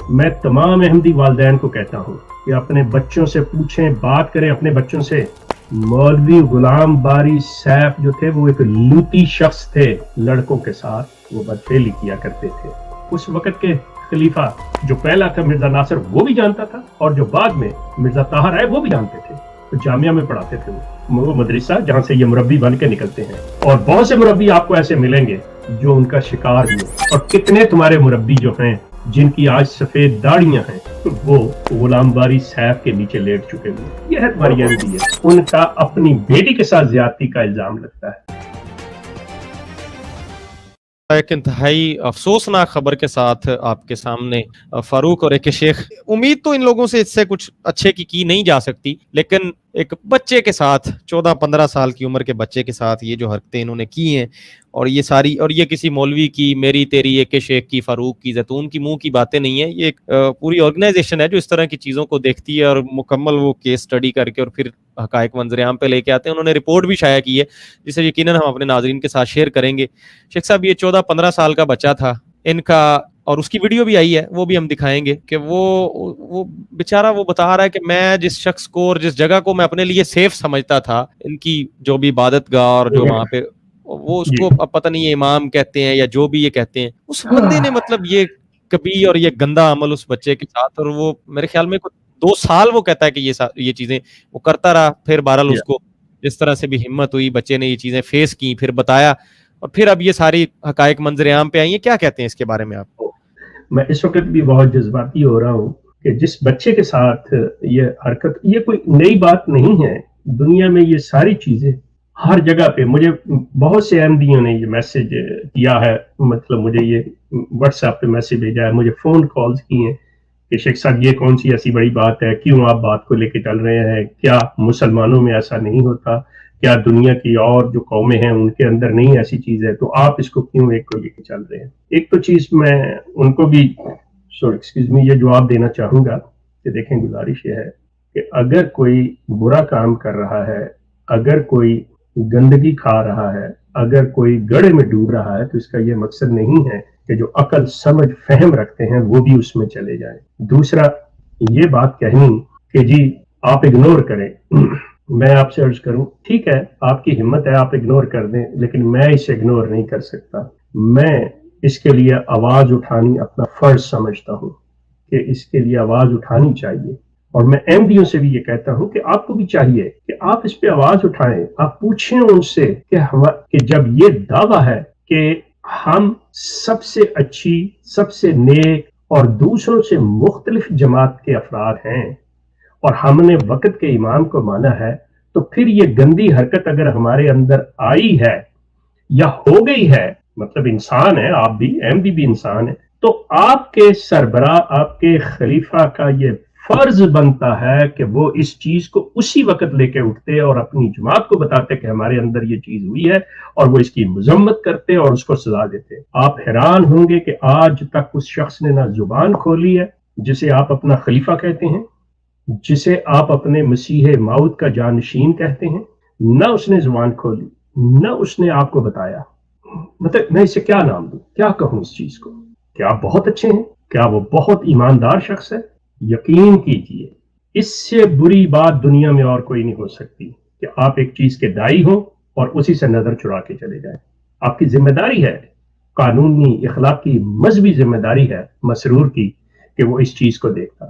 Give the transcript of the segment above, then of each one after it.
میں تمام احمدی والدین کو کہتا ہوں کہ اپنے بچوں سے پوچھیں، بات کریں اپنے بچوں سے. مولوی غلام باری سیف جو تھے وہ ایک لوتی شخص تھے، لڑکوں کے ساتھ وہ بدفعلی کیا کرتے تھے. اس وقت کے خلیفہ جو پہلا تھا مرزا ناصر وہ بھی جانتا تھا، اور جو بعد میں مرزا طاہر آئے وہ بھی جانتے تھے. تو جامعہ میں پڑھاتے تھے وہ مدرسہ جہاں سے یہ مربی بن کے نکلتے ہیں. اور بہت سے مربی آپ کو ایسے ملیں گے جو ان کا شکار ہوئے، اور کتنے تمہارے مربی جو ہیں جن کی آج سفید داڑیاں ہیں وہ غلام باری سیف کے نیچے لیٹ چکے ہوئے. یہ ہے تمہاری احمدی ہے. ان کا اپنی بیٹی کے ساتھ زیادتی کا الزام لگتا ہے. ایک انتہائی افسوسناک خبر کے ساتھ آپ کے سامنے فاروق اور ایک شیخ. امید تو ان لوگوں سے اس سے کچھ اچھے کی نہیں جا سکتی، لیکن ایک بچے کے ساتھ 14-15 سال کی عمر کے بچے کے ساتھ یہ جو حرکتیں انہوں نے کی ہیں، اور یہ ساری، اور یہ کسی مولوی کی، میری تیری، ایک شیخ کی، فاروق کی، زیتون کی منہ کی باتیں نہیں ہیں. یہ ایک پوری آرگنائزیشن ہے جو اس طرح کی چیزوں کو دیکھتی ہے اور مکمل وہ کیس سٹڈی کر کے اور پھر حقائق منظر عام پہ لے کے آتے ہیں. انہوں نے رپورٹ بھی شائع کی ہے جسے یقیناً ہم اپنے ناظرین کے ساتھ شیئر کریں گے. شیخ صاحب، یہ 14-15 سال کا بچہ تھا ان کا، اور اس کی ویڈیو بھی آئی ہے، وہ بھی ہم دکھائیں گے کہ وہ بیچارہ وہ بتا رہا ہے کہ میں جس شخص کو اور جس جگہ کو میں اپنے لیے سیف سمجھتا تھا، ان کی جو بھی عبادت گاہ اور جو وہاں پہ وہ اس کو اب پتہ نہیں یہ امام کہتے ہیں یا جو بھی یہ کہتے ہیں، اس بندے نے مطلب یہ کبھی اور یہ گندا عمل اس بچے کے ساتھ، اور وہ میرے خیال میں 2 سال وہ کہتا ہے کہ یہ چیزیں وہ کرتا رہا. پھر بہرحال اس کو جس طرح سے بھی ہمت ہوئی، بچے نے یہ چیزیں فیس کی، پھر بتایا، اور پھر اب یہ ساری حقائق منظر عام پہ آئی ہیں. کیا کہتے ہیں اس کے بارے میں آپ؟ میں اس وقت بھی بہت جذباتی ہو رہا ہوں کہ جس بچے کے ساتھ یہ حرکت، یہ کوئی نئی بات نہیں ہے. دنیا میں یہ ساری چیزیں ہر جگہ پہ، مجھے بہت سے احمدیوں نے یہ میسج کیا ہے، مطلب مجھے یہ واٹس ایپ پہ میسج بھیجا ہے، مجھے فون کالز کی ہیں کہ شیخ صاحب یہ کون سی ایسی بڑی بات ہے، کیوں آپ بات کو لے کے چل رہے ہیں، کیا مسلمانوں میں ایسا نہیں ہوتا، کیا دنیا کی اور جو قومیں ہیں ان کے اندر نہیں ایسی چیز ہے، تو آپ اس کو کیوں ایک کو لے کے چل رہے ہیں. ایک تو چیز میں ان کو بھی ایکسکیوز می یہ جواب دینا چاہوں گا کہ دیکھیں، گزارش یہ ہے کہ اگر کوئی برا کام کر رہا ہے، اگر کوئی گندگی کھا رہا ہے، اگر کوئی گڑھے میں ڈوب رہا ہے، تو اس کا یہ مقصد نہیں ہے کہ جو عقل سمجھ فہم رکھتے ہیں وہ بھی اس میں چلے جائیں. دوسرا یہ بات کہنی کہ جی آپ اگنور کریں، میں آپ سے عرض کروں ٹھیک ہے آپ کی ہمت ہے آپ اگنور کر دیں، لیکن میں اسے اگنور نہیں کر سکتا. میں اس کے لیے آواز اٹھانی اپنا فرض سمجھتا ہوں کہ اس کے لیے آواز اٹھانی چاہیے. اور میں احمدیوں سے بھی یہ کہتا ہوں کہ آپ کو بھی چاہیے کہ آپ اس پہ آواز اٹھائیں. آپ پوچھیں ان سے کہ جب یہ دعویٰ ہے کہ ہم سب سے اچھی، سب سے نیک اور دوسروں سے مختلف جماعت کے افراد ہیں اور ہم نے وقت کے امام کو مانا ہے، تو پھر یہ گندی حرکت اگر ہمارے اندر آئی ہے یا ہو گئی ہے، مطلب انسان ہے، آپ بھی، احمدی بھی انسان ہے، تو آپ کے سربراہ، آپ کے خلیفہ کا یہ فرض بنتا ہے کہ وہ اس چیز کو اسی وقت لے کے اٹھتے اور اپنی جماعت کو بتاتے کہ ہمارے اندر یہ چیز ہوئی ہے، اور وہ اس کی مذمت کرتے اور اس کو سزا دیتے. آپ حیران ہوں گے کہ آج تک اس شخص نے نہ زبان کھولی ہے جسے آپ اپنا خلیفہ کہتے ہیں، جسے آپ اپنے مسیح موعود کا جانشین کہتے ہیں، نہ اس نے زبان کھولی، نہ اس نے آپ کو بتایا. مطلب میں اسے کیا نام دوں، کیا کہوں اس چیز کو؟ کیا آپ بہت اچھے ہیں؟ کیا وہ بہت ایماندار شخص ہے؟ یقین کیجئے اس سے بری بات دنیا میں اور کوئی نہیں ہو سکتی کہ آپ ایک چیز کے دائی ہوں اور اسی سے نظر چرا کے چلے جائیں. آپ کی ذمہ داری ہے، قانونی، اخلاقی، مذہبی ذمہ داری ہے مسرور کی کہ وہ اس چیز کو دیکھتا.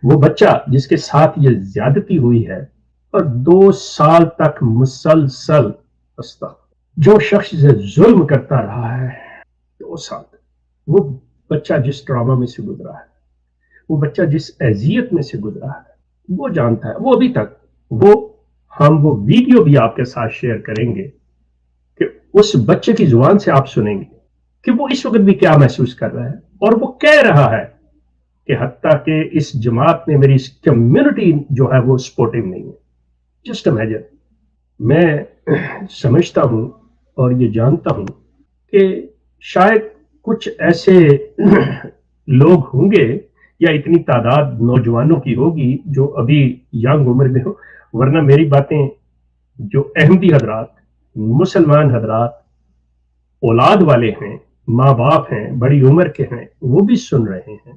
وہ بچہ جس کے ساتھ یہ زیادتی ہوئی ہے اور 2 سال تک مسلسل جو شخص سے ظلم کرتا رہا ہے 2 سال، وہ بچہ جس ڈرامہ میں سے گزرا ہے، وہ بچہ جس اذیت میں سے گزرا ہے، وہ جانتا ہے. وہ ابھی تک ہم وہ ویڈیو بھی آپ کے ساتھ شیئر کریں گے کہ اس بچے کی زبان سے آپ سنیں گے کہ وہ اس وقت بھی کیا محسوس کر رہا ہے. اور وہ کہہ رہا ہے کہ حتیٰ کہ اس جماعت میں میری اس کمیونٹی جو ہے وہ سپورٹیو نہیں ہے. Just imagine. میں سمجھتا ہوں اور یہ جانتا ہوں کہ شاید کچھ ایسے لوگ ہوں گے یا اتنی تعداد نوجوانوں کی ہوگی جو ابھی ینگ عمر میں ہو، ورنہ میری باتیں جو احمدی حضرات، مسلمان حضرات، اولاد والے ہیں، ماں باپ ہیں، بڑی عمر کے ہیں، وہ بھی سن رہے ہیں.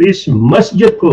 اس مسجد کو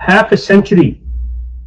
half a century,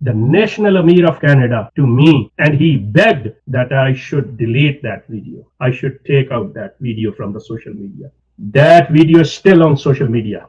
the national Amir of Canada to me and he begged that I should delete that video. I should take out that video from the social media. That video is still on social media.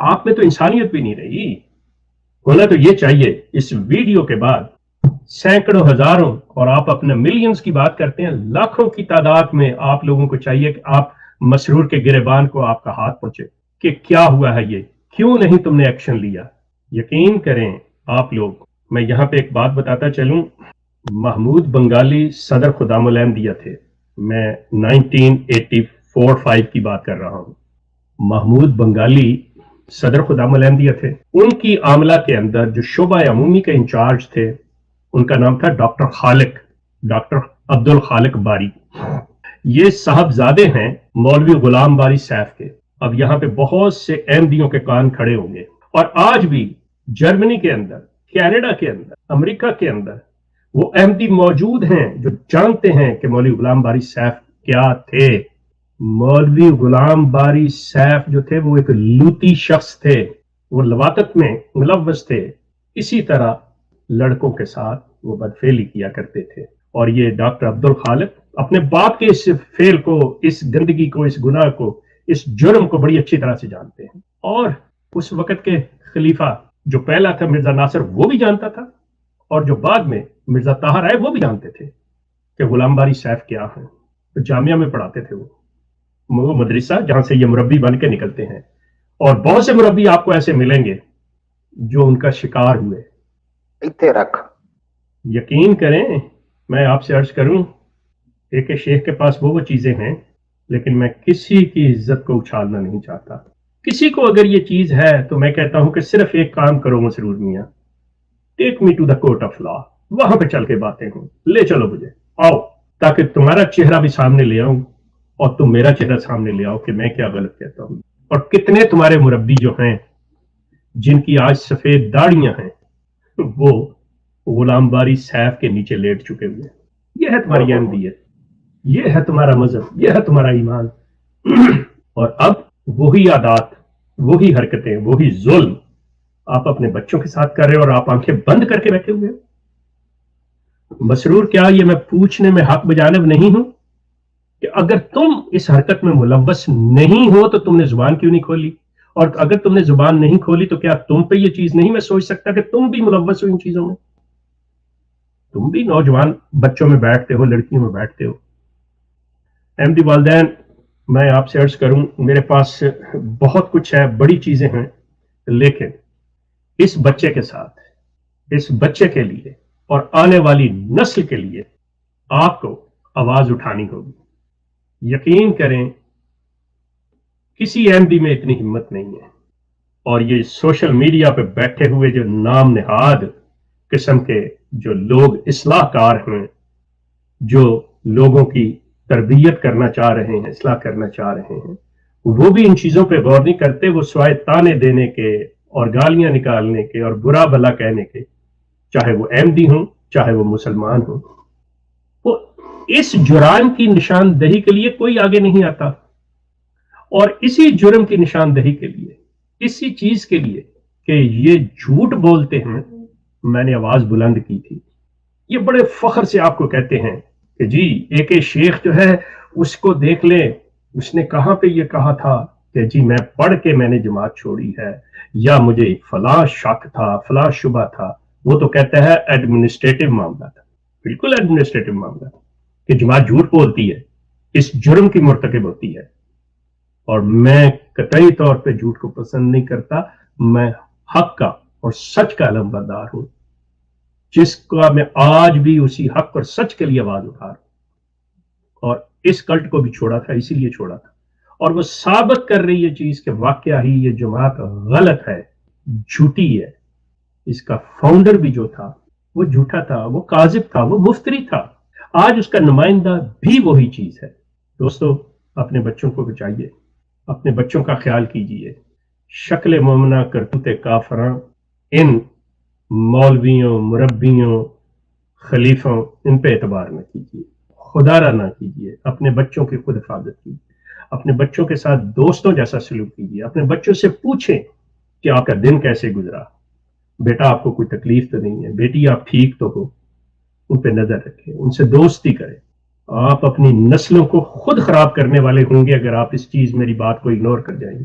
آپ میں تو انسانیت بھی نہیں رہی. ہونا تو یہ چاہیے اس ویڈیو کے بعد سینکڑوں ہزاروں اور آپ اپنے ملینز کی بات کرتے ہیں, لاکھوں کی تعداد میں آپ لوگوں کو چاہیے کہ آپ مسرور کے گریبان کو آپ کا ہاتھ پہنچے کہ کیا ہوا ہے, یہ کیوں نہیں تم نے ایکشن لیا. یقین کریں آپ لوگ, میں یہاں پہ ایک بات بتاتا چلوں, محمود بنگالی صدر خدام الحمدیہ تھے. میں 1984-5 کی بات کر رہا ہوں. محمود بنگالی صدر خدام الحمدیہ تھے. ان کی عاملہ کے اندر جو شعبہ عمومی کے انچارج تھے ان کا نام تھا ڈاکٹر خالق, ڈاکٹر عبد الخالق باری. یہ صاحبزادے ہیں مولوی غلام باری سیف کے. اب یہاں پہ بہت سے احمدیوں کے کان کھڑے ہوں گے, اور آج بھی جرمنی کے اندر, کینیڈا کے اندر, امریکہ کے اندر وہ احمدی موجود ہیں جو جانتے ہیں کہ مولوی غلام باری سیف کیا تھے. مولوی غلام باری سیف جو تھے وہ ایک لوتی شخص تھے, وہ لواطت میں ملوث تھے. اسی طرح لڑکوں کے ساتھ وہ بدفعلی کیا کرتے تھے. اور یہ ڈاکٹر عبد الخالق اپنے باپ کے اس فعل کو, اس گندگی کو, اس گناہ کو, اس جرم کو بڑی اچھی طرح سے جانتے ہیں. اور اس وقت کے خلیفہ جو پہلا تھا مرزا ناصر وہ بھی جانتا تھا, اور جو بعد میں مرزا طاہر آئے وہ بھی جانتے تھے کہ غلام باری سیف کیا ہیں. تو جامعہ میں پڑھاتے تھے وہ مدرسہ جہاں سے یہ مربی بن کے نکلتے ہیں. اور بہت سے مربی آپ کو ایسے ملیں گے جو ان کا شکار ہوئے. یقین کریں, میں آپ سے عرض کروں, ایک شیخ کے پاس وہ چیزیں ہیں, لیکن میں کسی کی عزت کو اچھالنا نہیں چاہتا. کسی کو اگر یہ چیز ہے تو میں کہتا ہوں کہ صرف ایک کام کرو مسرور میاں, take me to the court of law, وہاں پہ چل کے باتیں ہوں, لے چلو مجھے, آؤ, تاکہ تمہارا چہرہ بھی سامنے لے آؤں اور تم میرا چہرہ سامنے لے آؤ کہ میں کیا غلط کہتا ہوں. اور کتنے تمہارے مربی جو ہیں جن کی آج سفید داڑیاں ہیں وہ غلام باری سیف کے نیچے لیٹ چکے ہوئے. یہ ہے تمہاری احمدیت, یہ ہے تمہارا مذہب, یہ ہے تمہارا ایمان. اور اب وہی عادات, وہی حرکتیں, وہی ظلم آپ اپنے بچوں کے ساتھ کر رہے ہو, اور آپ آنکھیں بند کر کے بیٹھے ہوئے. مسرور, کیا یہ میں پوچھنے میں حق بجانب نہیں ہوں کہ اگر تم اس حرکت میں ملوث نہیں ہو تو تم نے زبان کیوں نہیں کھولی؟ اور اگر تم نے زبان نہیں کھولی تو کیا تم پہ یہ چیز نہیں میں سوچ سکتا کہ تم بھی ملوث ہو ان چیزوں میں؟ تم بھی نوجوان بچوں میں بیٹھتے ہو, لڑکیوں میں بیٹھتے ہو. احمدی والدین, میں آپ سے عرض کروں, میرے پاس بہت کچھ ہے, بڑی چیزیں ہیں, لیکن اس بچے کے ساتھ, اس بچے کے لیے اور آنے والی نسل کے لیے آپ کو آواز اٹھانی ہوگی. یقین کریں کسی احمدی میں اتنی ہمت نہیں ہے. اور یہ سوشل میڈیا پہ بیٹھے ہوئے جو نام نہاد قسم کے جو لوگ اصلاح کار ہیں, جو لوگوں کی تربیت کرنا چاہ رہے ہیں, اصلاح کرنا چاہ رہے ہیں, وہ بھی ان چیزوں پہ غور نہیں کرتے. وہ سوائے تانے دینے کے اور گالیاں نکالنے کے اور برا بھلا کہنے کے, چاہے وہ احمدی ہوں چاہے وہ مسلمان ہوں, وہ اس جرائم کی نشاندہی کے لیے کوئی آگے نہیں آتا. اور اسی جرم کی نشاندہی کے لیے, اسی چیز کے لیے کہ یہ جھوٹ بولتے ہیں, میں نے آواز بلند کی تھی. یہ بڑے فخر سے آپ کو کہتے ہیں کہ جی ایک شیخ جو ہے اس کو دیکھ لیں, اس نے کہاں پہ یہ کہا تھا کہ جی میں پڑھ کے میں نے جماعت چھوڑی ہے, یا مجھے فلاں شک تھا, فلاں شبہ تھا. وہ تو کہتا ہے ایڈمنسٹریٹو معاملہ تھا. بالکل ایڈمنسٹریٹو معاملہ تھا کہ جماعت جھوٹ بولتی ہے, اس جرم کی مرتکب ہوتی ہے. اور میں قطعی طور پہ جھوٹ کو پسند نہیں کرتا. میں حق کا اور سچ کا علم بردار ہوں, جس کا میں آج بھی اسی حق اور سچ کے لیے آواز اٹھا رہا ہوں. اور اس کلٹ کو بھی چھوڑا تھا, اسی لیے چھوڑا تھا. اور وہ ثابت کر رہی ہے چیز کہ واقعہ ہی یہ جماعت غلط ہے, جھوٹی ہے. اس کا فاؤنڈر بھی جو تھا وہ جھوٹا تھا, وہ کاذب تھا, وہ مفتری تھا. آج اس کا نمائندہ بھی وہی چیز ہے. دوستو, اپنے بچوں کو بچائیے, اپنے بچوں کا خیال کیجئے. شکل مومنہ کرتوت کافراں, ان مولویوں, مربیوں, خلیفوں, ان پہ اعتبار نہ کیجیے, خدا را نہ کیجیے. اپنے بچوں کی خود حفاظت کیجیے, اپنے بچوں کے ساتھ دوستوں جیسا سلوک کیجیے. اپنے بچوں سے پوچھیں کہ آپ کا دن کیسے گزرا, بیٹا آپ کو کوئی تکلیف تو نہیں ہے, بیٹی آپ ٹھیک تو ہو. ان پہ نظر رکھیں, ان سے دوستی کریں. آپ اپنی نسلوں کو خود خراب کرنے والے ہوں گے اگر آپ اس چیز میری بات کو اگنور کر جائیں گے.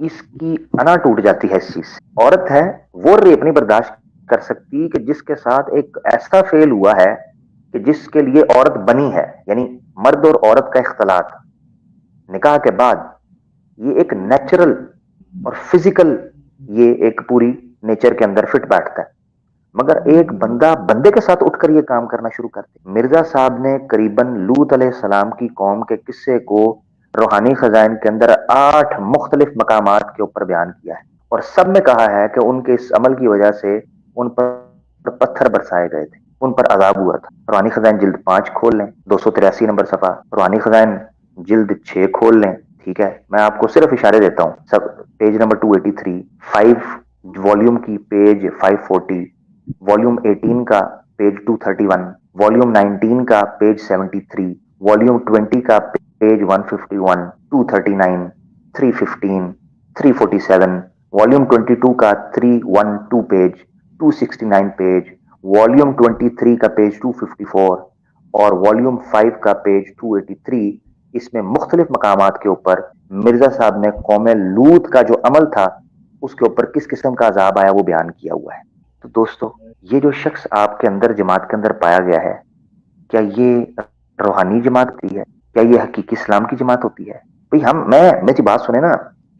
اس کی انا ٹوٹ جاتی ہے اس چیز سے. عورت ہے وہ ریپ نہیں برداشت کر سکتی کہ جس کے ساتھ ایک ایسا فیل ہوا ہے کہ جس کے لیے عورت بنی ہے, یعنی مرد اور عورت کا اختلاط نکاح کے بعد یہ ایک نیچرل اور فزیکل, یہ ایک پوری نیچر کے اندر فٹ بیٹھتا ہے. مگر ایک بندہ بندے کے ساتھ اٹھ کر یہ کام کرنا شروع کرتے. مرزا صاحب نے قریباً لوط علیہ السلام کی قوم کے قصے کو روحانی خزائن کے اندر 8 مختلف مقامات کے اوپر بیان کیا ہے, اور سب میں کہا ہے کہ ان کے اس عمل کی وجہ سے ان پر پتھر برسائے گئے تھے, ان پر عذاب ہوا تھا. روحانی خزائن جلد 5 کھول لیں, 283 نمبر صفحہ. روحانی خزائن جلد 6 کھول لیں. ٹھیک ہے, میں آپ کو صرف اشارے دیتا ہوں. سب پیج نمبر 283, 5 والیوم کی پیج 540, والیوم 18 کا پیج 231, والیوم 19 کا پیج 73, والیوم 20 کا پیج 151, 239, 315, 347, والیوم 22 کا 312 پیج 269 پیج, والیوم 23 کا پیج 254 اور والیوم 5 کا پیج 283. اس میں مختلف مقامات کے اوپر مرزا صاحب نے قوم لوط کا جو عمل تھا اس کے اوپر کس قسم کا عذاب آیا وہ بیان کیا ہوا ہے. تو دوستو, یہ جو شخص آپ کے اندر جماعت کے اندر پایا گیا ہے, کیا یہ روحانی جماعت ہوتی ہے؟ کیا یہ حقیقی اسلام کی جماعت ہوتی ہے؟ بھئی میری بات سنیں نا,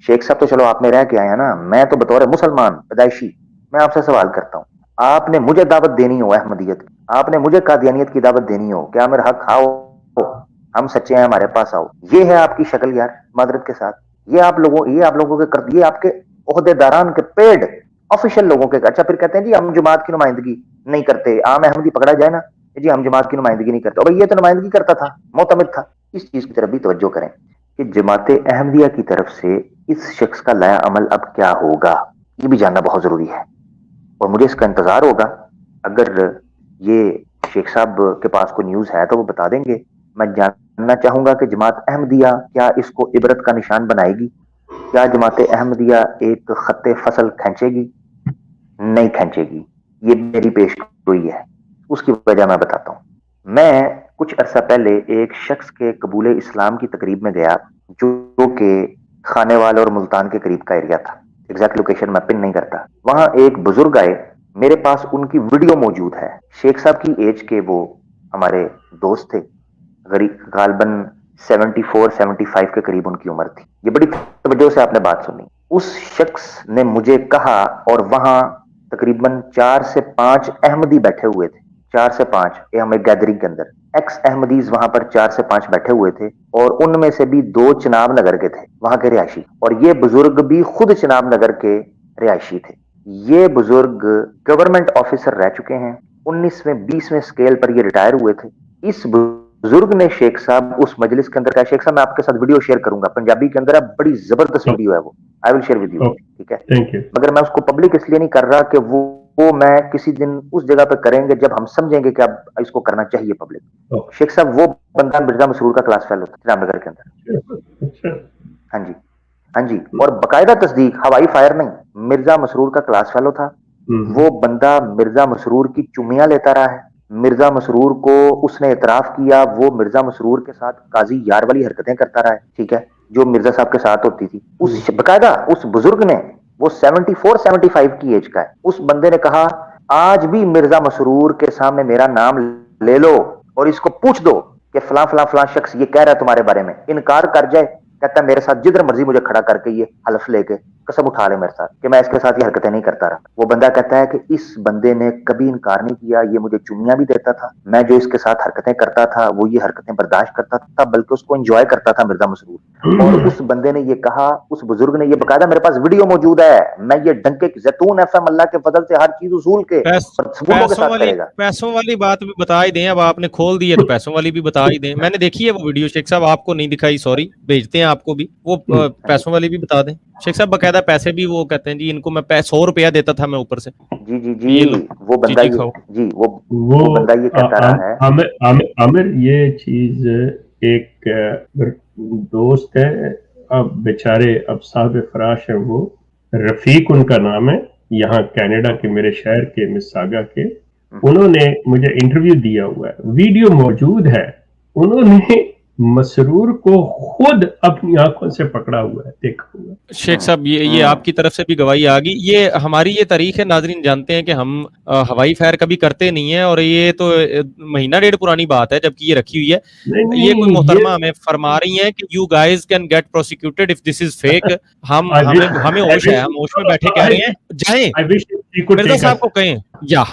شیخ صاحب تو چلو آپ میں رہ کے آئے ہیں نا, میں تو بطور مسلمان پیدائشی میں آپ سے سوال کرتا ہوں. آپ نے مجھے دعوت دینی ہو احمدیت کی, آپ نے مجھے قادیانیت کی دعوت دینی ہو, کیا میرا حق کھاؤ, ہم سچے ہیں ہمارے پاس آؤ, یہ ہے آپ کی شکل یار معذرت کے ساتھ. یہ آپ لوگوں کے یہ آپ کے عہدے داران کے پیڈ آفیشل لوگوں کے. اچھا پھر کہتے ہیں جی ہم جماعت کی نمائندگی نہیں کرتے, عام احمدی پکڑا جائے نا, جی ہم جماعت کی نمائندگی نہیں کرتے. اور یہ تو نمائندگی کرتا تھا, معتمد تھا. اس چیز کی طرف بھی توجہ کریں کہ جماعت احمدیہ کی طرف سے اس شخص کا لایا عمل اب کیا ہوگا, یہ بھی جاننا بہت ضروری ہے, اور مجھے اس کا انتظار ہوگا. اگر یہ شیخ صاحب کے پاس کوئی نیوز ہے تو وہ بتا دیں گے. میں جاننا چاہوں گا کہ جماعت احمدیہ کیا اس کو عبرت کا نشان بنائے گی؟ کیا جماعت احمدیہ ایک خط فصل کھینچے گی؟ نہیں کھینچے گی. یہ میری پیش گوئی ہے, اس کی وجہ میں بتاتا ہوں. میں کچھ عرصہ پہلے ایک شخص کے قبول اسلام کی تقریب میں گیا جو کہ خانے وال اور ملتان کے قریب کا ایریا تھا. ایگزیکٹ لوکیشن میں پن نہیں کرتا. وہاں ایک بزرگ آئے, میرے پاس ان کی ویڈیو موجود ہے. شیخ صاحب کی ایج کے وہ ہمارے دوست تھے, غالباً 74-75 کے قریب ان کی عمر تھی. یہ بڑی توجہ سے آپ نے بات سنی. اس شخص نے مجھے کہا, اور وہاں تقریباً 4 سے 5 احمدی بیٹھے ہوئے تھے, 4 سے 5 یہ ہمیں گیدرنگ کے اندر ایکس احمدیز وہاں پر 4 سے 5 بیٹھے ہوئے تھے, اور ان میں سے بھی 2 چناب نگر کے تھے, وہاں کے رہائشی, اور یہ بزرگ بھی خود چناب نگر کے رہائشی تھے. یہ بزرگ گورنمنٹ آفیسر رہ چکے ہیں, 19ویں-20ویں سکیل پر یہ ریٹائر ہوئے تھے. اس بزرگ نے شیخ صاحب اس مجلس کے اندر کہا, شیخ صاحب میں آپ کے ساتھ ویڈیو شیئر کروں گا, پنجابی کے اندر ہے, بڑی زبردست ویڈیو ہے وہ, آئی ول شیئر ود یو. ٹھیک ہے, مگر میں اس کو پبلک اس لیے نہیں کر رہا کہ وہ میں کسی دن اس جگہ پہ کریں گے جب ہم سمجھیں گے کہ اب اس کو کرنا چاہیے پبلک. شیخ صاحب وہ بندہ مرزا مسرور کا کلاس فیلو تھا رام نگر کے اندر. ہاں جی, اور باقاعدہ تصدیق, ہوائی فائر نہیں, مرزا مسرور کا کلاس فیلو تھا. وہ بندہ مرزا مسرور کی چمیاں لیتا رہا ہے. مرزا مسرور کو اس نے اعتراف کیا وہ مرزا مسرور کے ساتھ قاضی یار والی حرکتیں کرتا رہا ہے. ٹھیک ہے, جو مرزا صاحب کے ساتھ ہوتی تھی. اس باقاعدہ اس بزرگ نے, وہ 74-75 کی ایج کا ہے, اس بندے نے کہا آج بھی مرزا مسرور کے سامنے میرا نام لے لو اور اس کو پوچھ دو کہ فلاں فلاں فلاں شخص یہ کہہ رہا ہے تمہارے بارے میں, انکار کر جائے, کہتا ہے میرے ساتھ جدھر مرضی مجھے کھڑا کر کے یہ حلف لے کے قسم اٹھا لے میرے ساتھ کہ میں اس کے ساتھ یہ حرکتیں نہیں کرتا رہا. وہ بندہ کہتا ہے کہ اس بندے نے کبھی انکار نہیں کیا, یہ مجھے چمیاں بھی دیتا تھا, میں جو اس کے ساتھ حرکتیں کرتا تھا وہ یہ حرکتیں برداشت کرتا تھا, بلکہ اس کو انجوائے کرتا تھا مرزا مسرور. اور اس بندے نے یہ کہا, اس بزرگ نے, یہ باقاعدہ میرے پاس ویڈیو موجود ہے, میں یہ ڈنکے زیتون ایف ایم اللہ کے فضل سے ہر چیز اصول کے ثبوتوں کے ساتھ کرے گا. پیسوں والی بات بھی بتا ہی دیں, اب آپ نے کھول دی ہے تو پیسوں والی بھی بتا ہی دیں. میں نے دیکھی ہے وہ ویڈیو شیخ صاحب, آپ کو نہیں دکھائی, سوری, بھیجتے ہیں آپ کو بھی, وہ پیسوں والی بھی بتا دیں. شیخ صاحب باقاعدہ پیسے بھی وہ کہتے ہیں جی ان کو میں 100 روپیہ دیتا تھا میں اوپر سے. جی وہ بندہ جی وہ بندہ یہ کہتا رہا ہے. عامر یہ چیز ایک دوست ہے, اب بیچارے اب صاحب فراش ہیں, وہ رفیق ان کا نام ہے, یہاں کینیڈا کے میرے شہر کے مساگا کے. انہوں نے مجھے انٹرویو دیا ہوا ہے, ویڈیو موجود ہے. انہوں نے مسرور کو خود اپنی آنکھوں سے پکڑا ہوا ہے، دیکھا ہوا ہے۔ شیخ صاحب یہ آپ کی طرف سے بھی گواہی آ گئی، یہ ہماری یہ تاریخ ہے، ناظرین جانتے ہیں کہ ہم ہوائی فائر کبھی کرتے نہیں ہیں، اور یہ تو مہینہ ڈیڑھ پرانی بات ہے جبکہ یہ رکھی ہوئی ہے۔ یہ کوئی محترمہ ہمیں فرما رہی ہیں کہ you guys can get prosecuted if this is fake, ہمیں ہوش ہے، ہم ہوش میں بیٹھے کہہ رہے ہیں جائیں مرزا صاحب کو کہیں، یا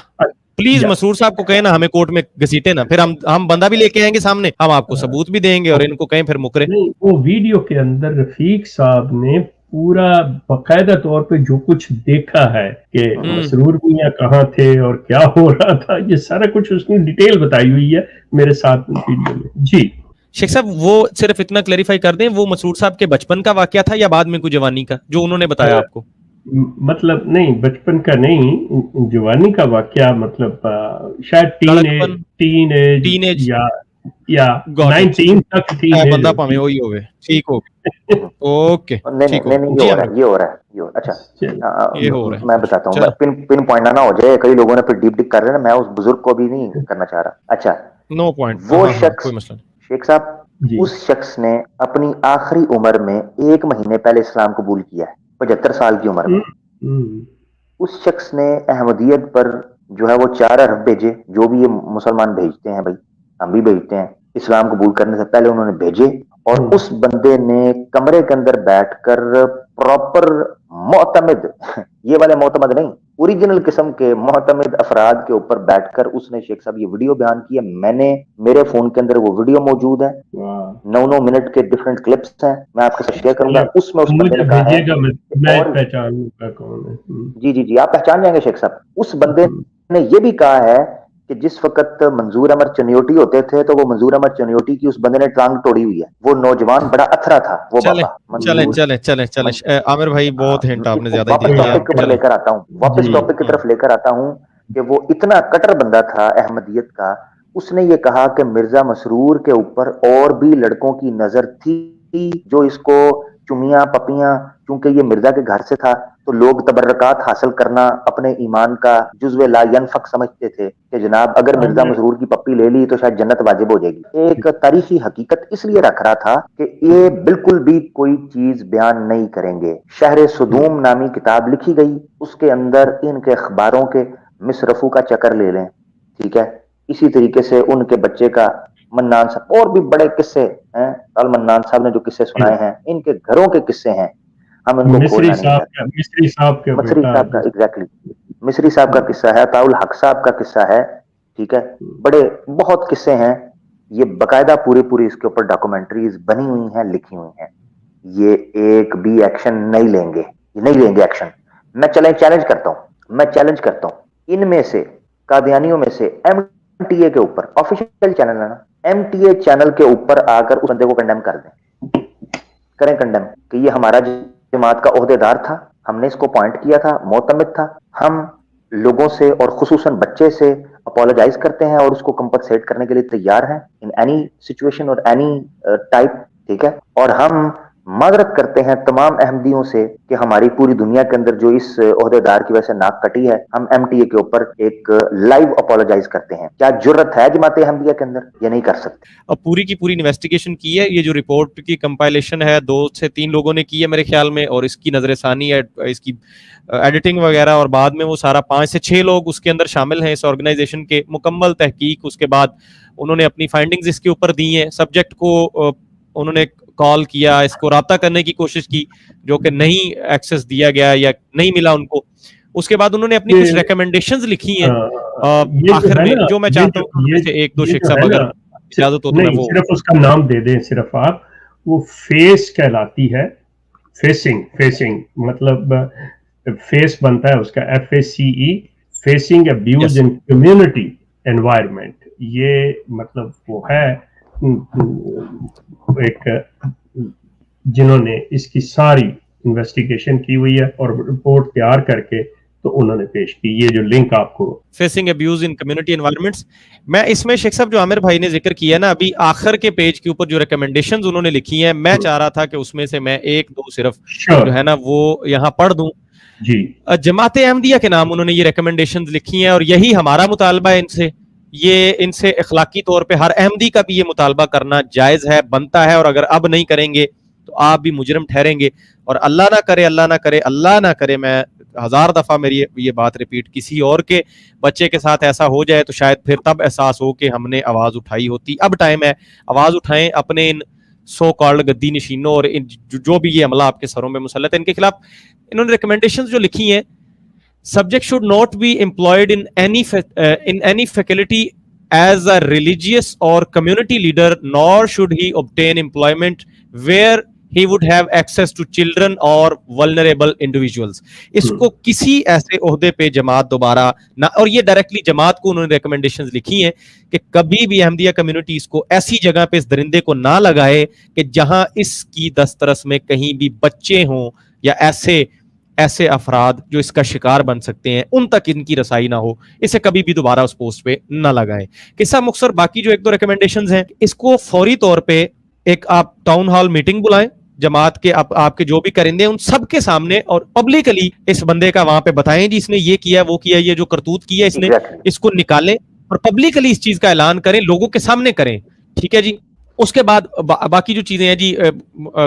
پلیز مسرور صاحب کو کہیں نا ہمیں کورٹ میں گھسیٹے نا، پھر ہم بندہ بھی لے کے آئیں گے سامنے، ہم آپ کو ثبوت بھی دیں گے، اور ان کو کہیں پھر مکرے۔ وہ ویڈیو کے اندر رفیق صاحب نے پورا باقاعدہ طور پہ جو کچھ دیکھا ہے کہ مسرور میاں کہاں تھے اور کیا ہو رہا تھا، یہ سارا کچھ اس نے ڈیٹیل بتائی ہوئی ہے میرے ساتھ ویڈیو میں۔ جی شیخ صاحب وہ صرف اتنا کلیریفائی کر دیں، وہ مسرور صاحب کے بچپن کا واقعہ تھا یا بعد میں کوئی جوانی کا، جو انہوں نے بتایا آپ کو؟ مطلب نہیں، بچپن کا نہیں، جوانی کا واقعہ، مطلب شاید ٹین ایج یا 19 تک بندہ پاویں وہی ہوئے، ٹھیک ہو اوکے ٹھیک ہو، یہ ہو رہا ہے اچھا میں بتاتا ہوں، پن پوائنٹ نہ ہو جائے، کئی لوگوں نے پھر ڈیپ ڈک کر رہے ہیں، میں اس بزرگ کو بھی نہیں کرنا چاہ رہا۔ اچھا نو پوائنٹ، وہ شخص شیخ صاحب، اس شخص نے اپنی آخری عمر میں 1 مہینے پہلے اسلام قبول کیا ہے، 75 سال کی عمر میں۔ اس شخص نے احمدیت پر جو ہے وہ 4 ارب بھیجے، جو بھی یہ مسلمان بھیجتے ہیں بھائی، ہم بھی بھیجتے ہیں، اسلام قبول کرنے سے پہلے انہوں نے بھیجے، اور اس بندے نے کمرے کے اندر بیٹھ کر پراپر معتمد، یہ والے معتمد نہیں، اوریجنل قسم کے معتمد افراد کے اوپر بیٹھ کر اس نے شیخ صاحب یہ ویڈیو بیان کیا۔ میں نے میرے فون کے اندر وہ ویڈیو موجود ہے، 9 منٹ کے ڈیفرنٹ کلپس ہیں، میں آپ کے ساتھ شیئر کروں گا۔ اس میں اس بندے نے کہا ہے، جی آپ پہچان جائیں گے شیخ صاحب، اس بندے نے یہ بھی کہا ہے کہ جس وقت منظور احمد چنیوٹی ہوتے تھے تو وہ منظور احمد چنیوٹی کی اس بندے نے ٹانگ توڑی ہوئی ہے، وہ نوجوان بڑا اتھرا تھا وہ بابا۔ چلیں عامر بھائی، بہت ہنٹ آپ نے زیادہ ہی واپس ٹاپک کے اوپر لے کر آتا ہوں، واپس ٹاپک کی طرف لے کر آتا ہوں کہ وہ اتنا کٹر بندہ تھا احمدیت کا، اس نے یہ کہا کہ مرزا مسرور کے اوپر اور بھی لڑکوں کی نظر تھی جو اس کو چمیاں پپیاں، کیونکہ یہ مرزا کے گھر سے تھا تو لوگ تبرکات حاصل کرنا اپنے ایمان کا جزو لا ینفق سمجھتے تھے کہ جناب اگر مرزا مسرور کی پپی لے لی تو شاید جنت واجب ہو جائے گی۔ ایک تاریخی حقیقت اس لیے رکھ رہا تھا کہ یہ بالکل بھی کوئی چیز بیان نہیں کریں گے۔ شہر صدوم نامی کتاب لکھی گئی، اس کے اندر ان کے اخباروں کے مصرفوں کا چکر لے لیں، ٹھیک ہے۔ اسی طریقے سے ان کے بچے کا منان صاحب، اور بھی بڑے قصے ہیں، المنان صاحب نے جو قصے سنائے ہیں، ان کے گھروں کے قصے ہیں، ہم ان کو کھولنا نہیں چاہتے۔ مصری صاحب کا قصہ ہے، طاؤ الحق صاحب کا قصہ ہے، ٹھیک ہے، بڑے بہت قصے ہیں، یہ باقاعدہ پوری اس کے اوپر ڈاکومنٹریز بنی ہوئی ہیں، لکھی ہوئی ہیں۔ یہ ایک بھی ایکشن نہیں لیں گے، یہ نہیں لیں گے ایکشن۔ میں چیلنج کرتا ہوں ان میں سے قادیانیوں میں سے ایم ٹی اے کے اوپر، آفیشیل چینل ہے نا، ایم ٹی اے چینل کے اوپر آ کر اس بندے کو کنڈیم کر دیں، کریں کنڈیم کہ یہ ہمارا جماعت کا عہدے دار تھا، ہم نے اس کو پوائنٹ کیا تھا، معتمد تھا، ہم لوگوں سے اور خصوصاً بچے سے اپولوجائز کرتے ہیں اور اس کو کمپنسیٹ کرنے کے لیے تیار ہیں ان اینی سچویشن اور اینی ٹائپ، ٹھیک ہے۔ اور ہم معذرت کرتے ہیں تمام احمدیوں سے کہ ہماری پوری دنیا کے اندر جو اس عہدے دار کی وجہ سے ناک کٹی ہے، ہم ایم ٹی اے کے اوپر ایک لائیو اپولوجائز کرتے ہیں۔ کیا جرت ہے جماعت احمدیہ کے اندر؟ یہ نہیں کر سکتے۔ اب پوری کی پوری انویسٹیگیشن کی ہے، یہ جو رپورٹ کی کمپائلیشن ہے 2 سے 3 لوگوں نے کی ہے میرے خیال میں، اور اس کی نظر ثانی ہے، اس کی ایڈیٹنگ وغیرہ، اور بعد میں وہ سارا 5 سے 6 لوگ اس کے اندر شامل ہیں اس آرگنائزیشن کے، مکمل تحقیق، اس کے بعد انہوں نے اپنی فائنڈنگز اس کے اوپر دی ہیں، سبجیکٹ کو انہوں نے کال کیا، اس کو رابطہ کرنے کی کوشش کی جو کہ نہیں ایکسس دیا گیا یا نہیں ملا ان کو، اس کے بعد انہوں نے اپنی کچھ ریکمنڈیشنز لکھی ہیں آخر میں، جو میں چاہتا ہوں ان میں سے ایک دو شیخ صاحب اگر اجازت ہو تو میں وہ صرف اس کا نام دے دیں، صرف آپ، وہ فیس کہلاتی ہے، فیسنگ مطلب فیس بنتا ہے اس کا FACE، facing abuse in community environment, یہ مطلب وہ ہے ایک جنہوں نے اس کی ساری انویسٹیگیشن کی ہوئی ہے اور رپورٹ تیار کر کے تو انہوں نے پیش کی، یہ جو لنک آپ کو facing abuse in community environments. میں اس میں شیخ صاحب جو عامر بھائی نے ذکر کیا نا ابھی آخر کے پیج کے اوپر جو ریکمنڈیشنز انہوں نے لکھی ہیں، میں چاہ رہا تھا کہ اس میں سے میں 1-2 صرف جو ہے نا وہ یہاں پڑھ دوں۔ جی، جماعت احمدیہ کے نام انہوں نے یہ ریکمنڈیشنز لکھی ہیں، اور یہی ہمارا مطالبہ ہے ان سے یہ ان سے اخلاقی طور پہ ہر احمدی کا بھی یہ مطالبہ کرنا جائز ہے, بنتا ہے, اور اگر اب نہیں کریں گے تو آپ بھی مجرم ٹھہریں گے. اور اللہ نہ کرے, اللہ نہ کرے, اللہ نہ کرے, میں 1000 دفعہ میری یہ بات ریپیٹ, کسی اور کے بچے کے ساتھ ایسا ہو جائے تو شاید پھر تب احساس ہو کہ ہم نے آواز اٹھائی ہوتی. اب ٹائم ہے, آواز اٹھائیں اپنے ان سو کالڈ گدی نشینوں اور جو بھی یہ عملہ آپ کے سروں میں مسلط ہے ان کے خلاف. انہوں نے ریکمنڈیشنز جو لکھی ہیں, subject should not be employed in any faculty as a religious or community leader, nor should he obtain employment where he would have access to children or vulnerable individuals. اس کو کسی ایسے عہدے پہ جماعت دوبارہ نہ, اور یہ ڈائریکٹلی جماعت کو انہوں نے ریکمنڈیشنز لکھی ہیں کہ کبھی بھی احمدیہ کمیونٹی اس کو ایسی جگہ پہ اس درندے کو نہ لگائے کہ جہاں اس کی دسترس میں کہیں بھی بچے ہوں یا ایسے افراد جو اس کا شکار بن سکتے ہیں, ان تک ان کی رسائی نہ ہو. اسے کبھی بھی دوبارہ اس پوسٹ پہ نہ لگائیں. قصہ مختصر باقی جو 1-2 ریکمنڈیشنز ہیں, اس کو فوری طور پہ ایک آپ ٹاؤن ہال میٹنگ بلائیں, جماعت کے آپ کے جو بھی کرندے ہیں ان سب کے سامنے, اور پبلکلی اس بندے کا وہاں پہ بتائیں جی اس نے یہ کیا, وہ کیا, یہ جو کرتوت کیا اس نے, اس کو نکالیں اور پبلکلی اس چیز کا اعلان کریں, لوگوں کے سامنے کریں. ٹھیک ہے جی. اس کے بعد باقی جو چیزیں ہیں جی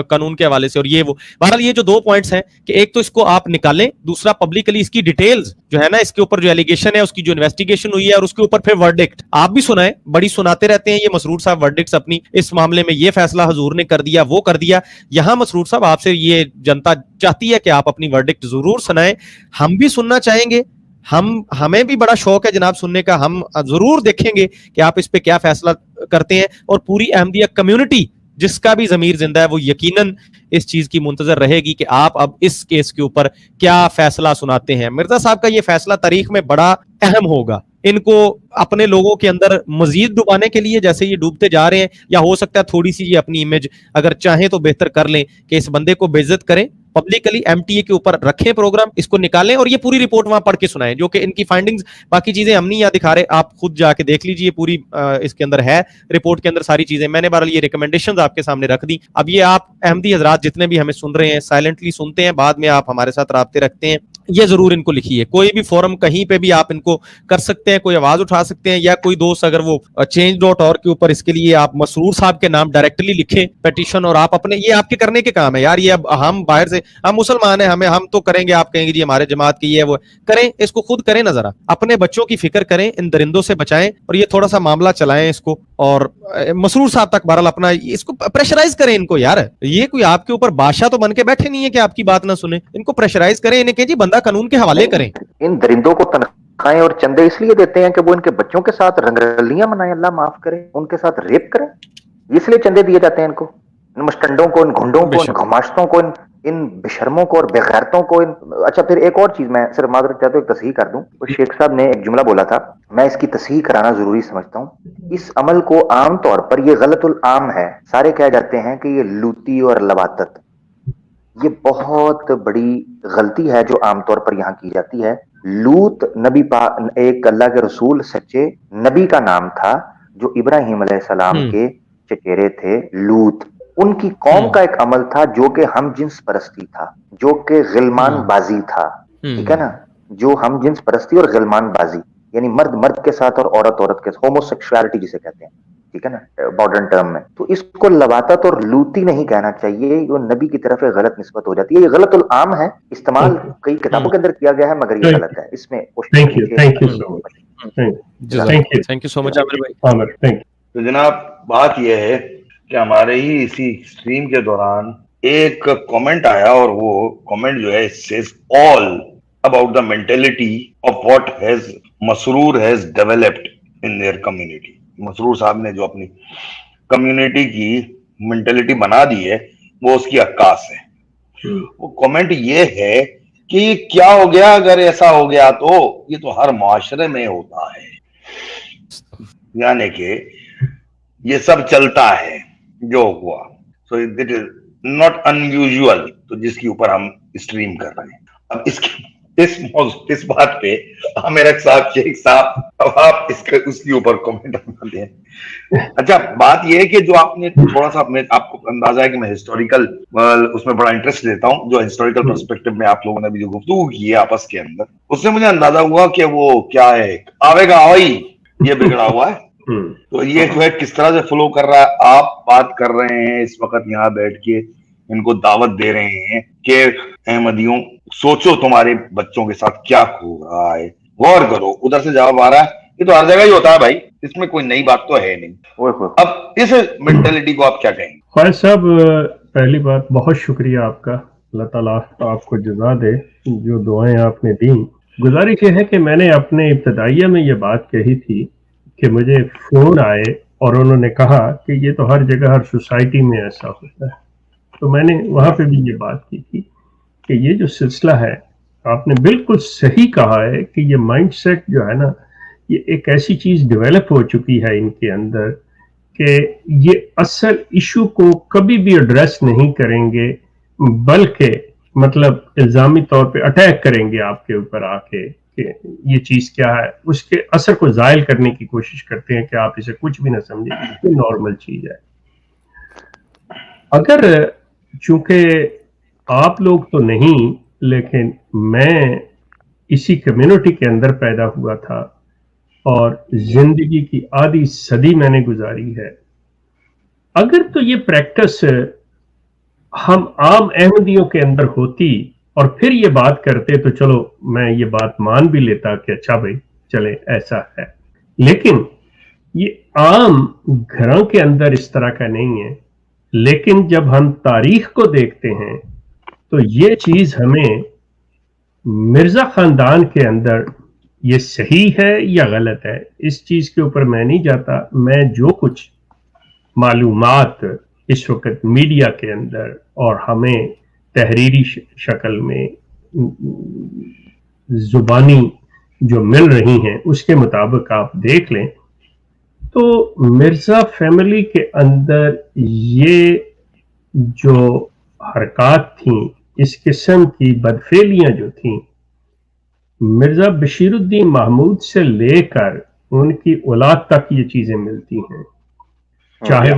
قانون کے حوالے سے اور یہ وہ, بہرحال یہ جو 2 پوائنٹس ہیں کہ ایک تو اس کو آپ نکالیں, دوسرا پبلکلی اس کی ڈیٹیلز جو ہے نا, اس کے اوپر جو ایلیگیشن ہے اس کی جو انویسٹیگیشن ہوئی ہے, اور اس کے اوپر پھر ورڈکٹ آپ بھی سنائیں. بڑی سناتے رہتے ہیں یہ مسرور صاحب ورڈکٹس اپنی, اس معاملے میں یہ فیصلہ حضور نے کر دیا, وہ کر دیا. یہاں مسرور صاحب آپ سے یہ جنتا چاہتی ہے کہ آپ اپنی ورڈکٹ ضرور سنائیں, ہم بھی سننا چاہیں گے, ہمیں بھی بڑا شوق ہے جناب سننے کا, ہم ضرور دیکھیں گے کہ آپ اس پہ کیا فیصلہ کرتے ہیں. اور پوری احمدیہ کمیونٹی جس کا بھی ضمیر زندہ ہے وہ یقیناً اس چیز کی منتظر رہے گی کہ آپ اب اس کیس کے اوپر کیا فیصلہ سناتے ہیں. مرزا صاحب کا یہ فیصلہ تاریخ میں بڑا اہم ہوگا, ان کو اپنے لوگوں کے اندر مزید ڈوبانے کے لیے, جیسے یہ ڈوبتے جا رہے ہیں, یا ہو سکتا ہے تھوڑی سی یہ اپنی امیج اگر چاہیں تو بہتر کر لیں کہ اس بندے کو بے عزت کریں, پبلکلی ایم ٹی اے کے اوپر رکھیں پروگرام, اس کو نکالیں اور یہ پوری رپورٹ وہاں پڑھ کے سنائیں, جو کہ ان کی فائنڈنگز باقی چیزیں ہم نہیں یہاں دکھا رہے, آپ خود جا کے دیکھ لیجیے, پوری اس کے اندر ہے, رپورٹ کے اندر ساری چیزیں. میں نے بہرحال یہ ریکمنڈیشنز آپ کے سامنے رکھ دی. اب یہ آپ احمدی حضرات جتنے بھی ہمیں سن رہے ہیں, سائلنٹلی سنتے ہیں, بعد میں آپ ہمارے ساتھ رابطے رکھتے ہیں, یہ ضرور ان کو لکھیے. کوئی بھی فورم کہیں پہ بھی آپ ان کو کر سکتے ہیں, کوئی آواز اٹھا سکتے ہیں, یا کوئی دوست اگر وہ change.org کے اوپر اس کے لیے آپ مسرور صاحب کے نام ڈائریکٹلی لکھیں پیٹیشن, اور آپ اپنے, یہ آپ کے کرنے کے کام ہے یار, یہ اب ہم باہر سے, ہم مسلمان ہیں, ہم تو کریں گے, آپ کہیں گے جی ہمارے جماعت کی یہ وہ کریں, اس کو خود کریں نا, ذرا اپنے بچوں کی فکر کریں, ان درندوں سے بچائیں, اور یہ تھوڑا سا معاملہ چلائیں اس کو, اور مسرور صاحب تک بہرحال اپنا اس کو پریشرائز کریں ان کو. یار یہ کوئی آپ کے اوپر بادشاہ تو بن کے بیٹھے نہیں ہے کہ آپ کی بات نہ سنیں, ان کو پریشرائز کریں, انہیں کہیں جی بندہ قانون کے حوالے کریں. ان درندوں کو تنخواہیں اور چندے اس لیے دیتے ہیں کہ وہ ان کے بچوں کے ساتھ رنگرلیاں منائیں, اللہ معاف کرے, ان کے ساتھ ریپ کریں, اس لیے چندے دیے جاتے ہیں ان کو, ان مشٹنڈوں کو, ان گھنڈوں کو, ان گھماشتوں کو, ان بشرموں کو اور بغیرتوں کو. اچھا پھر ایک اور چیز میں صرف معذرت چاہتا ہوں, ایک تصحیح کر دوں. شیخ صاحب نے ایک جملہ بولا تھا, میں اس کی تصحیح کرانا ضروری سمجھتا ہوں. اس عمل کو عام طور پر, یہ غلط العام ہے, سارے کہہ جاتے ہیں کہ یہ لوتی اور لواطت. یہ بہت بڑی غلطی ہے جو عام طور پر یہاں کی جاتی ہے. لوط نبی ایک اللہ کے رسول سچے نبی کا نام تھا, جو ابراہیم علیہ السلام کے چچیرے تھے. لوط ان کی قوم کا ایک عمل تھا جو کہ ہم جنس پرستی تھا, جو کہ غلمان بازی تھا. ٹھیک ہے نا, جو ہم جنس پرستی اور غلمان بازی, یعنی مرد مرد کے ساتھ اور عورت عورت کے ساتھ, ہوموسیکشوالٹی جسے کہتے ہیں, ٹھیک ہے نا, ماڈرن ٹرم میں. تو اس کو لواطت اور لوتی نہیں کہنا چاہیے, وہ نبی کی طرف غلط نسبت ہو جاتی ہے. یہ غلط العام ہے, استعمال کئی کتابوں کے اندر کیا گیا ہے, مگر یہ غلط ہے. اس میں تھینک یو سو مچ عامر بھائی. تو جناب بات یہ ہے کہ ہمارے ہی اسی اسٹریم کے دوران ایک کامنٹ آیا, اور وہ کامنٹ جو ہے says all about the mentality of what has Masroor has developed in their community. مسرور صاحب نے جو اپنی کمیونٹی کی مینٹلٹی بنا دی ہے وہ اس کی عکاس ہے. وہ کامنٹ یہ ہے کہ کیا ہو گیا اگر ایسا ہو گیا, تو یہ تو ہر معاشرے میں ہوتا ہے, یعنی کہ یہ سب چلتا ہے جو ہوا. So it is not unusual, تو جس کے اوپر ہم اسٹریم کر رہے ہیں. اب اس بات پہ میرا صاحب شیخ صاحب, اب آپ اس کے اوپر کمنٹ دیں. اچھا بات یہ ہے کہ جو آپ نے تھوڑا سا, آپ کو اندازہ ہے کہ میں ہسٹوریکل اس میں بڑا انٹرسٹ لیتا ہوں, جو ہسٹوریکل پرسپیکٹو میں آپ لوگوں نے بھی جو گفتگو کی ہے آپس کے اندر, اس سے مجھے اندازہ ہوا کہ وہ کیا ہے, آوے گا آوئی یہ بگڑا ہوا ہے. تو یہ جو ہے کس طرح سے فلو کر رہا ہے. آپ بات کر رہے ہیں اس وقت یہاں بیٹھ کے, ان کو دعوت دے رہے ہیں کہ احمدیوں سوچو تمہارے بچوں کے ساتھ کیا ہو رہا ہے, غور کرو. ادھر سے جواب آ رہا ہے یہ تو ہر جگہ ہی ہوتا ہے بھائی, اس میں کوئی نئی بات تو ہے نہیں. اب اس مینٹلٹی کو آپ کیا کہیں گے؟ خواجہ صاحب, پہلی بات بہت شکریہ آپ کا, اللہ تعالیٰ آپ کو جزا دے جو دعائیں آپ نے دیں. گزارش یہ ہے کہ میں نے اپنے ابتدائیہ میں یہ بات کہی تھی کہ مجھے فون آئے اور انہوں نے کہا کہ یہ تو ہر جگہ ہر سوسائٹی میں ایسا ہوتا ہے. تو میں نے وہاں پہ بھی یہ بات کی تھی کہ یہ جو سلسلہ ہے, آپ نے بالکل صحیح کہا ہے کہ یہ مائنڈ سیٹ جو ہے نا, یہ ایک ایسی چیز ڈیولپ ہو چکی ہے ان کے اندر کہ یہ اصل ایشو کو کبھی بھی ایڈریس نہیں کریں گے, بلکہ مطلب الزامی طور پہ اٹیک کریں گے آپ کے اوپر آ کے کہ یہ چیز کیا ہے. اس کے اثر کو زائل کرنے کی کوشش کرتے ہیں کہ آپ اسے کچھ بھی نہ سمجھیں, یہ نارمل چیز ہے. اگر چونکہ آپ لوگ تو نہیں, لیکن میں اسی کمیونٹی کے اندر پیدا ہوا تھا اور زندگی کی آدھی صدی میں نے گزاری ہے, اگر تو یہ پریکٹس ہم عام احمدیوں کے اندر ہوتی اور پھر یہ بات کرتے تو چلو میں یہ بات مان بھی لیتا کہ اچھا بھائی چلے ایسا ہے. لیکن یہ عام گھروں کے اندر اس طرح کا نہیں ہے. لیکن جب ہم تاریخ کو دیکھتے ہیں تو یہ چیز ہمیں مرزا خاندان کے اندر یہ صحیح ہے یا غلط ہے اس چیز کے اوپر میں نہیں جاتا. میں جو کچھ معلومات اس وقت میڈیا کے اندر اور ہمیں تحریری شکل میں زبانی جو مل رہی ہیں اس کے مطابق آپ دیکھ لیں تو مرزا فیملی کے اندر یہ جو حرکات تھیں, اس قسم کی بدفعلیاں جو تھیں, مرزا بشیر الدین محمود سے لے کر ان کی اولاد تک یہ چیزیں ملتی ہیں. چاہے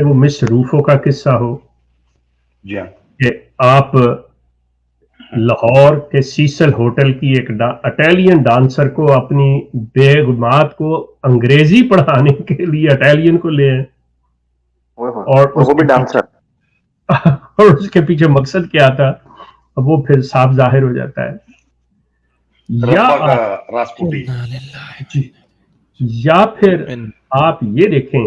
وہ مس روفو کا قصہ ہو کہ آپ لاہور کے سیسل ہوٹل کی ایک اٹیلین ڈانسر کو اپنی بیگمات کو انگریزی پڑھانے کے لیے اٹیلین کو لے آئے, اور وہ بھی ڈانسر, اور اس کے پیچھے مقصد کیا تھا اب وہ پھر صاف ظاہر ہو جاتا ہے. یا پھر آپ یہ دیکھیں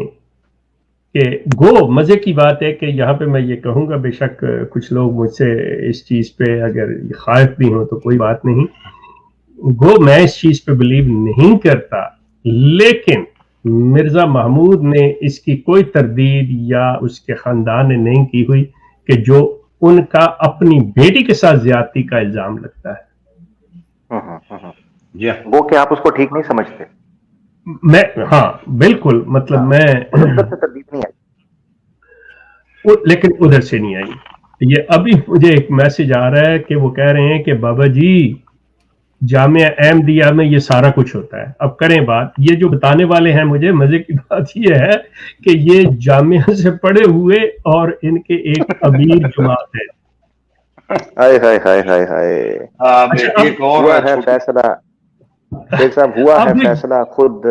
کہ گو مزے کی بات ہے کہ یہاں پہ میں یہ کہوں گا, بے شک کچھ لوگ مجھ سے اس چیز پہ اگر خائف بھی ہوں تو کوئی بات نہیں, گو میں اس چیز پہ بلیو نہیں کرتا, لیکن مرزا محمود نے اس کی کوئی تردید یا اس کے خاندان نے نہیں کی ہوئی کہ جو ان کا اپنی بیٹی کے ساتھ زیادتی کا الزام لگتا ہے. وہ کہ آپ اس کو ٹھیک نہیں سمجھتے؟ میں ہاں بالکل, مطلب میں تردید نہیں آئی, لیکن ادھر سے نہیں آئی. یہ ابھی مجھے ایک میسج آ رہا ہے کہ وہ کہہ رہے ہیں کہ بابا جی جامعہ احمدیہ میں یہ سارا کچھ ہوتا ہے. اب کریں بات, یہ جو بتانے والے ہیں مجھے مزے کی بات یہ ہے کہ یہ جامعہ سے پڑھے ہوئے اور ان کے ایک امیر جماعت ہے. ہائے ہائے ہائے ہائے ہائے, ہوا ہے فیصلہ شیخ صاحب, ہوا ہے فیصلہ خود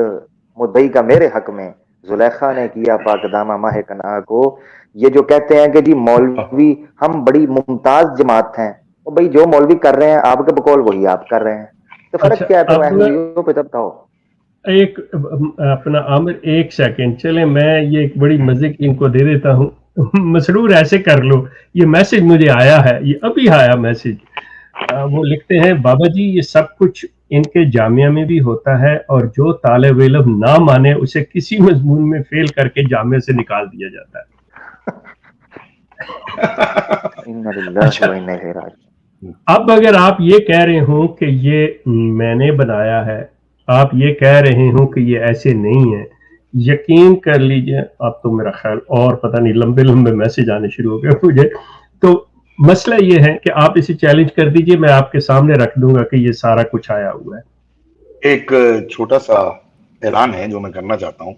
مدعی کا میرے حق میں, زلیخا نے کیا پاک دامہ ماہ کنعا کو. یہ جو کہتے ہیں کہ جی مولوی ہم بڑی ممتاز جماعت ہیں, بھائی جو مولوی کر رہے ہیں آپ کے بقول وہی آپ کر رہے ہیں, تو فرق کیا ہے؟ تو احمدیوں پہ تب بتاؤ. ایک اپنا عامر ایک سیکنڈ چلے, میں یہ ایک بڑی مزے کی ان کو دے دیتا ہوں, مسرور ایسے کر لو. یہ میسج مجھے آیا ہے, یہ ابھی آیا میسج. وہ لکھتے ہیں بابا جی یہ سب کچھ ان کے جامعہ میں بھی ہوتا ہے, اور جو طالب علم نہ مانے اسے کسی مضمون میں فیل کر کے جامعہ سے نکال دیا جاتا ہے. اب اگر آپ یہ کہہ رہے ہوں کہ یہ میں نے بنایا ہے, آپ یہ کہہ رہے ہوں کہ یہ ایسے نہیں ہے, یقین کر لیجئے آپ تو میرا خیال اور پتہ نہیں لمبے لمبے میسج آنے شروع ہو گئے مجھے. تو مسئلہ یہ ہے کہ آپ اسے چیلنج کر دیجئے, میں آپ کے سامنے رکھ دوں گا کہ یہ سارا کچھ آیا ہوا ہے. ایک چھوٹا سا اعلان ہے جو میں کرنا چاہتا ہوں,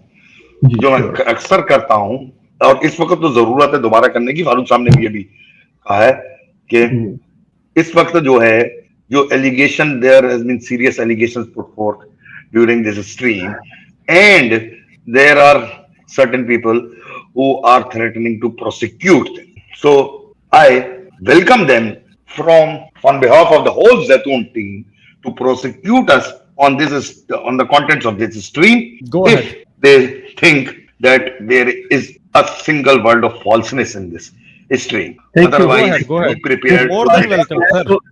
جو میں اکثر کرتا ہوں, اور اس وقت تو ضرورت ہے دوبارہ کرنے کی. فاروق صاحب نے بھی یہ بھی کہا ہے کہ اس وقت جو ہے جو allegation, there has been serious allegations put forth during this stream, and there are certain people who are threatening to prosecute them. So I welcome them on behalf of the whole Zaitun team to prosecute us on the contents of this stream. Go if ahead. they think that there is a single word of falseness in this stream. Thank you. Otherwise, Go ahead. be prepared. More than welcome, sir.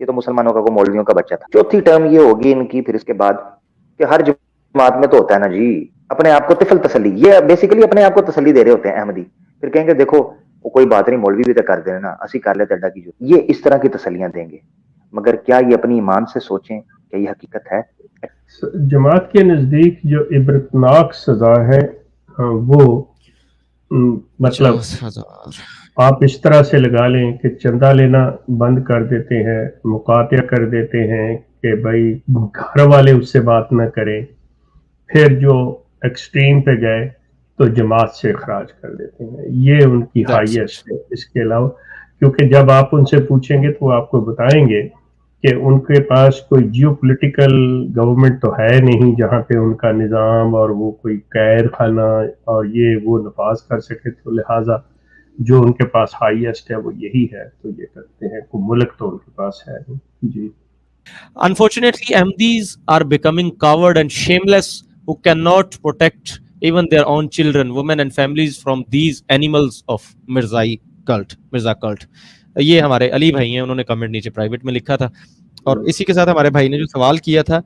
یہ تو مسلمانوں کا مولویوں کا بچہ تھا. چوتھی term یہ ہوگی ان کی پھر اس کے بعد کہ ہر جماعت میں تو ہوتا ہے نا جی اپنے آپ کو طفل تسلی, یہ بیسیکلی اپنے آپ کو تسلی دے رہے ہوتے ہیں احمدی. پھر کہیں گے دیکھو وہ کوئی بات نہیں, مولوی بھی تو کر دینا, اسی کر لیتے اڈا کی جو, یہ اس طرح کی تسلیاں دیں گے. مگر کیا یہ اپنی ایمان سے سوچیں کہ یہ حقیقت ہے؟ جماعت کے نزدیک جو عبرتناک سزا ہے وہ مطلب آپ اس طرح سے لگا لیں کہ چندہ لینا بند کر دیتے ہیں, مقاطع کر دیتے ہیں کہ بھائی گھر والے اس سے بات نہ کریں, پھر جو ایکسٹریم پہ گئے تو جماعت سے اخراج کر دیتے ہیں. یہ ان کی ہائیسٹ ہے. اس کے علاوہ کیونکہ جب آپ ان سے پوچھیں گے تو آپ کو بتائیں گے کہ ان کے پاس کوئی جیو پولیٹیکل گورنمنٹ تو ہے نہیں جہاں پہ ان کا نظام اور وہ کوئی قید خانہ اور یہ وہ نفاذ کر سکے, تو لہٰذا جو ان کے پاس ہائیسٹ ہے وہ یہی ہے, تو یہ کرتے ہیں. کوئی ملک تو ان کے پاس ہے نہیں. جی. Unfortunately, Ahmadis are becoming coward and shameless who cannot protect even their own children, women and families from these animals of Mirza cult. یہ ہمارے علی بھائی ہیں, انہوں نے کمنٹ نیچے پرائیویٹ میں لکھا تھا. اور اسی کے ساتھ ہمارے بھائی نے جو سوال کیا تھا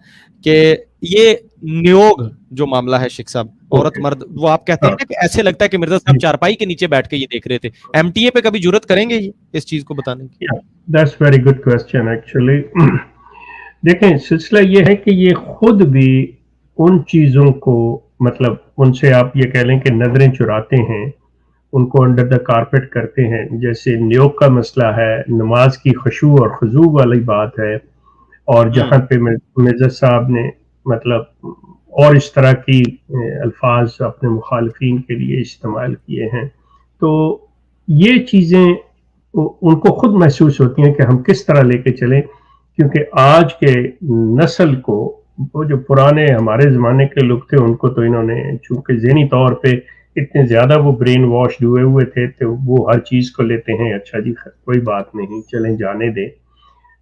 کہ یہ نیوگ جو معاملہ ہے شیخ صاحب, عورت مرد, وہ آپ کہتے ہیں کہ ایسے لگتا ہے کہ مرزا صاحب چارپائی کے نیچے بیٹھ کے یہ دیکھ رہے تھے, ایم ٹی اے پہ کبھی جرت کریں گے یہ اس چیز کو بتانے کی؟ That's very good question actually. دیکھیں سلسلہ یہ ہے کہ یہ خود بھی ان چیزوں کو مطلب ان سے آپ یہ کہہ لیں کہ نظریں چراتے ہیں, ان کو انڈر دا کارپیٹ کرتے ہیں. جیسے نیوگ کا مسئلہ ہے, نماز کی خشوع اور خضوع والی بات ہے, اور جہاں پہ مرزا صاحب نے مطلب اور اس طرح کی الفاظ اپنے مخالفین کے لیے استعمال کیے ہیں, تو یہ چیزیں ان کو خود محسوس ہوتی ہیں کہ ہم کس طرح لے کے چلیں. کیونکہ آج کے نسل کو, وہ جو پرانے ہمارے زمانے کے لوگ تھے ان کو تو انہوں نے چونکہ ذہنی طور پہ اتنے زیادہ وہ برین واش ہوئے تھے تو وہ ہر چیز کو لیتے ہیں, اچھا جی کوئی بات نہیں چلیں جانے دیں.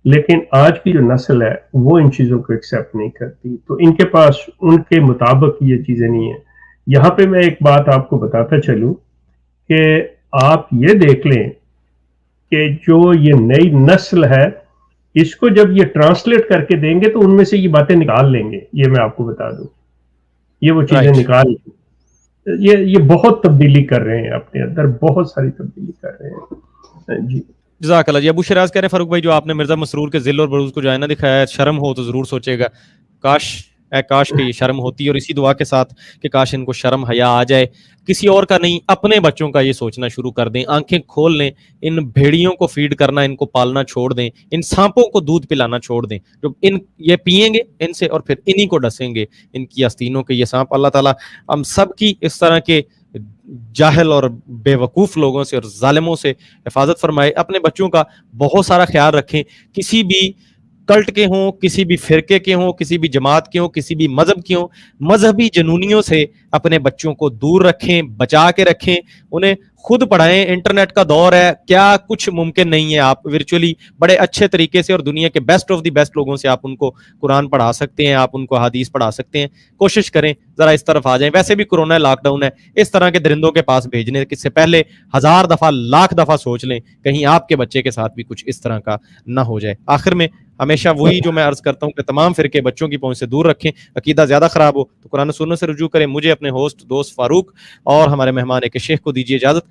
لیکن آج کی جو نسل ہے وہ ان چیزوں کو ایکسیپٹ نہیں کرتی, تو ان کے پاس ان کے مطابق یہ چیزیں نہیں ہیں. یہاں پہ میں ایک بات آپ کو بتاتا چلوں کہ آپ یہ دیکھ لیں کہ جو یہ نئی نسل ہے اس کو جب یہ ٹرانسلیٹ کر کے دیں گے تو ان میں سے یہ باتیں نکال لیں گے. یہ میں آپ کو بتا دوں, یہ وہ چیزیں نکال, یہ بہت تبدیلی کر رہے ہیں اپنے اندر, بہت ساری تبدیلی کر رہے ہیں. جی جزاک اللہ جی. ابو شراز کہہ رہے ہیں فاروق بھائی جو آپ نے مرزا مسرور کے ذل اور بروز کو جو ہے نا دکھایا ہے, شرم ہو تو ضرور سوچے گا کاش کہ یہ شرم ہوتی, اور اسی دعا کے ساتھ کہ کاش ان کو شرم حیا آ جائے, کسی اور کا نہیں اپنے بچوں کا یہ سوچنا شروع کر دیں, آنکھیں کھول لیں, ان بھیڑیوں کو فیڈ کرنا ان کو پالنا چھوڑ دیں, ان سانپوں کو دودھ پلانا چھوڑ دیں, جو یہ پئیں گے ان سے اور پھر انہی کو ڈسیں گے ان کی آستینوں کے یہ سانپ. اللہ تعالیٰ ہم سب کی اس طرح کے جاہل اور بے وقوف لوگوں سے اور ظالموں سے حفاظت فرمائے. اپنے بچوں کا بہت سارا خیال رکھیں, کسی بھی کلٹ کے ہوں, کسی بھی فرقے کے ہوں, کسی بھی جماعت کے ہوں, کسی بھی مذہب کے ہوں, مذہبی جنونیوں سے اپنے بچوں کو دور رکھیں, بچا کے رکھیں, انہیں خود پڑھائیں. انٹرنیٹ کا دور ہے, کیا کچھ ممکن نہیں ہے, آپ ورچولی بڑے اچھے طریقے سے اور دنیا کے بیسٹ آف دی بیسٹ لوگوں سے آپ ان کو قرآن پڑھا سکتے ہیں, آپ ان کو حدیث پڑھا سکتے ہیں. کوشش کریں ذرا اس طرف آ جائیں. ویسے بھی کورونا ہے, لاک ڈاؤن ہے, اس طرح کے درندوں کے پاس بھیجنے سے پہلے 1000 دفعہ لاکھ دفعہ سوچ لیں کہیں آپ کے بچے کے ساتھ بھی کچھ اس طرح کا نہ ہو جائے. آخر میں ہمیشہ وہی جو میں عرض کرتا ہوں کہ تمام فرقے بچوں کی پہنچ سے دور رکھیں. عقیدہ زیادہ خراب ہو تو قرآن و سنت سے رجوع کریں. مجھے اپنے ہوسٹ دوست فاروق اور ہمارے مہمان ایک شیخ کو دیجیے اجازت.